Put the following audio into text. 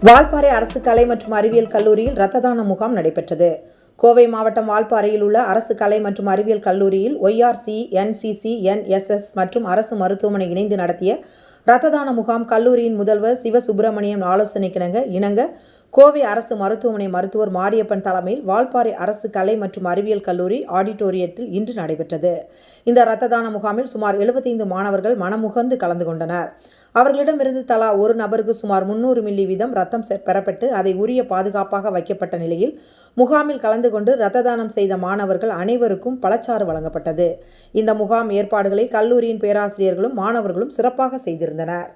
வால்பாறை அரசு கலை மற்றும் அறிவியல் கல்லூரியில் இரத்த தான முகாம் நடைபெற்றது. கோவை மாவட்டம் வால்பாறையில் உள்ள அரசு கலை மற்றும் அறிவியல் கல்லூரியில் ORC, NCC, NSS மற்றும் அரசு மருத்துவமனை இணைந்து நடத்திய இரத்த தான முகாம் கல்லூரியின் முதல்வர் சிவசுப்பிரமணியம் ஆலோசனைக்கு இணங்க கோவை அரசு மருத்துவமனை மருத்துவர் மாரியப்பன் தலைமையில் வால்பாறை அரசு கலை மற்றும் அறிவியல் கல்லூரி ஆடிட்டோரியத்தில் இன்று நடைபெற்றது. இந்த இரத்த தான முகாமில் சுமார் 75 மாணவர்கள் மனமுகந்து கலந்து கொண்டனர். அவர்களிடமிருந்து தலா ஒரு நபருக்கு சுமார் 300 மில்லி வீதம் ரத்தம் பெறப்பட்டு அதை உரிய பாதுகாப்பாக வைக்கப்பட்ட நிலையில் முகாமில் கலந்து கொண்டு இரத்த தானம் செய்த மாணவர்கள் அனைவருக்கும் பழச்சாறு வழங்கப்பட்டது. இந்த முகாம் ஏற்பாடுகளை கல்லூரியின் பேராசிரியர்களும் மாணவர்களும் சிறப்பாக செய்திருந்தனர்.